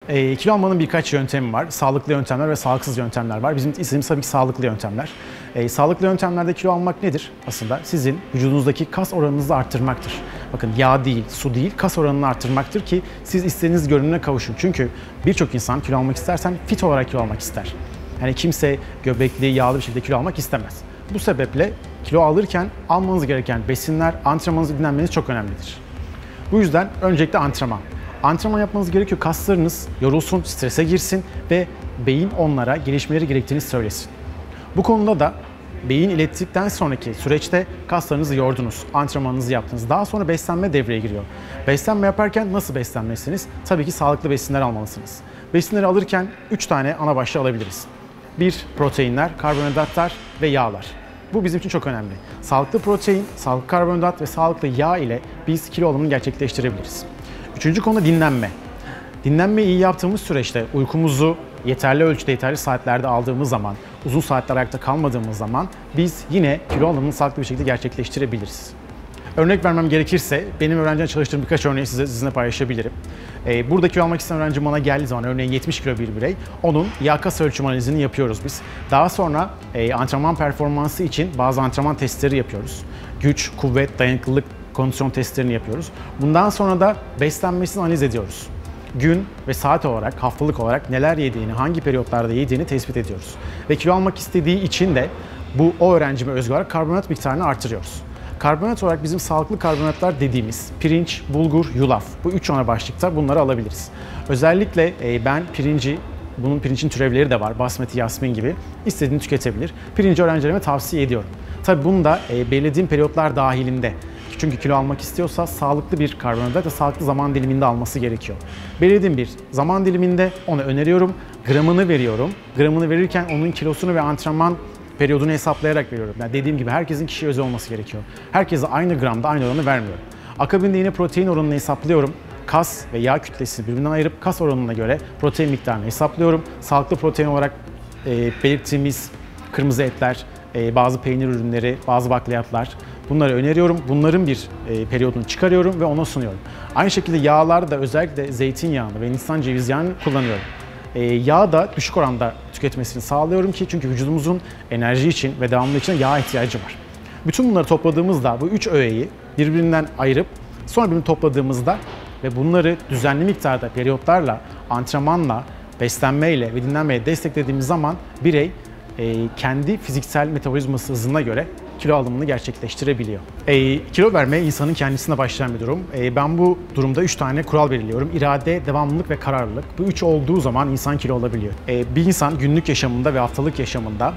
Kilo almanın birkaç yöntemi var. Sağlıklı yöntemler ve sağlıksız yöntemler var. Bizim istediğimiz tabii ki sağlıklı yöntemler. Sağlıklı yöntemlerde kilo almak nedir? Aslında sizin vücudunuzdaki kas oranınızı arttırmaktır. Bakın yağ değil, su değil, kas oranını arttırmaktır ki siz istediğiniz görünüme kavuşun. Çünkü birçok insan kilo almak istersen fit olarak kilo almak ister. Yani kimse göbekli, yağlı bir şekilde kilo almak istemez. Bu sebeple kilo alırken almanız gereken besinler, antrenmanınızı dinlenmeniz çok önemlidir. Bu yüzden öncelikle antrenman. Antrenman yapmanız gerekiyor. Kaslarınız yorulsun, strese girsin ve beyin onlara gelişmeleri gerektiğini söylesin. Bu konuda da beyin ilettikten sonraki süreçte kaslarınızı yordunuz, antrenmanınızı yaptınız. Daha sonra beslenme devreye giriyor. Beslenme yaparken nasıl beslenmelisiniz? Tabii ki sağlıklı besinler almalısınız. Besinleri alırken 3 tane ana başlığı alabiliriz. 1. Proteinler, karbonhidratlar ve yağlar. Bu bizim için çok önemli. Sağlıklı protein, sağlıklı karbonhidrat ve sağlıklı yağ ile biz kilo alımını gerçekleştirebiliriz. Üçüncü konu dinlenme. Dinlenmeyi iyi yaptığımız süreçte uykumuzu yeterli ölçüde, yeterli saatlerde aldığımız zaman, uzun saatler ayakta kalmadığımız zaman biz yine kilo alımını sağlıklı bir şekilde gerçekleştirebiliriz. Örnek vermem gerekirse benim öğrencilerle çalıştığım birkaç örneği sizinle paylaşabilirim. Burada kilo almak isteyen öğrencim bana geldiği zaman örneğin 70 kilo bir birey, onun yağ kas ölçüm analizini yapıyoruz biz. Daha sonra antrenman performansı için bazı antrenman testleri yapıyoruz. Güç, kuvvet, dayanıklılık, kondisyon testlerini yapıyoruz. Bundan sonra da beslenmesini analiz ediyoruz. Gün ve saat olarak, haftalık olarak neler yediğini, hangi periyotlarda yediğini tespit ediyoruz. Ve kilo almak istediği için de o öğrencime özgü olarak karbonhidrat miktarını artırıyoruz. Karbonhidrat olarak bizim sağlıklı karbonhidratlar dediğimiz pirinç, bulgur, yulaf, bu 3 ana başlıkta bunları alabiliriz. Özellikle ben bunun pirincin türevleri de var, basmati, yasmin gibi, istediğini tüketebilir. Pirinci öğrencilerime tavsiye ediyorum. Tabii bunu da belirlediğim periyotlar dahilinde. Çünkü kilo almak istiyorsa sağlıklı bir karbonhidrat ve sağlıklı zaman diliminde alması gerekiyor. Belirlediğim bir zaman diliminde onu öneriyorum, gramını veriyorum. Gramını verirken onun kilosunu ve antrenman periyodunu hesaplayarak veriyorum. Yani dediğim gibi herkesin kişiye özel olması gerekiyor. Herkese aynı gramda aynı oranı vermiyorum. Akabinde yine protein oranını hesaplıyorum. Kas ve yağ kütlesini birbirinden ayırıp kas oranına göre protein miktarını hesaplıyorum. Sağlıklı protein olarak belirttiğimiz kırmızı etler, bazı peynir ürünleri, bazı bakliyatlar, bunları öneriyorum. Bunların bir periyodunu çıkarıyorum ve ona sunuyorum. Aynı şekilde yağlarda özellikle zeytinyağını ve Hindistan ceviz yağını kullanıyorum. Yağ da düşük oranda tüketmesini sağlıyorum ki çünkü vücudumuzun enerji için ve devamlı için yağ ihtiyacı var. Bütün bunları topladığımızda bu 3 öğeyi birbirinden ayırıp sonra birbirini topladığımızda ve bunları düzenli miktarda periyotlarla, antrenmanla, beslenmeyle ve dinlenmeyle desteklediğimiz zaman birey kendi fiziksel metabolizması hızına göre kilo alımını gerçekleştirebiliyor. Kilo verme insanın kendisine başlayan bir durum. Ben bu durumda 3 tane kural belirliyorum. İrade, devamlılık ve kararlılık. Bu 3 olduğu zaman insan kilo alabiliyor. Bir insan günlük yaşamında ve haftalık yaşamında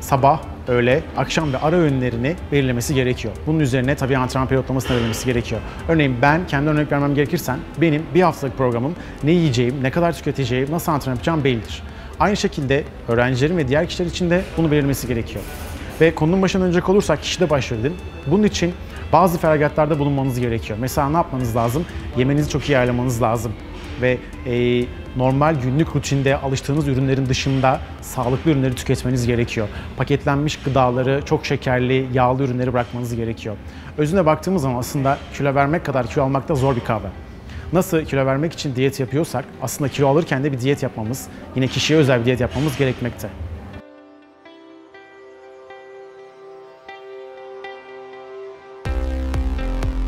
sabah, öğle, akşam ve ara öğünlerini belirlemesi gerekiyor. Bunun üzerine tabii antrenman periyotlamasını belirlemesi gerekiyor. Örneğin ben kendi örnek vermem gerekirsen benim bir haftalık programım ne yiyeceğim, ne kadar tüketeceğim, nasıl antrenman yapacağım bellidir. Aynı şekilde öğrencilerin ve diğer kişiler için de bunu belirlemesi gerekiyor. Ve konunun başına dönecek olursak kişide başlıyor dedim. Bunun için bazı feragatlarda bulunmanız gerekiyor. Mesela ne yapmanız lazım? Yemenizi çok iyi ayarlamanız lazım. Ve normal günlük rutinde alıştığınız ürünlerin dışında sağlıklı ürünleri tüketmeniz gerekiyor. Paketlenmiş gıdaları, çok şekerli, yağlı ürünleri bırakmanız gerekiyor. Özüne baktığımız zaman aslında kilo vermek kadar kilo almak da zor bir kavram. Nasıl kilo vermek için diyet yapıyorsak aslında kilo alırken de bir diyet yapmamız, yine kişiye özel bir diyet yapmamız gerekmekte.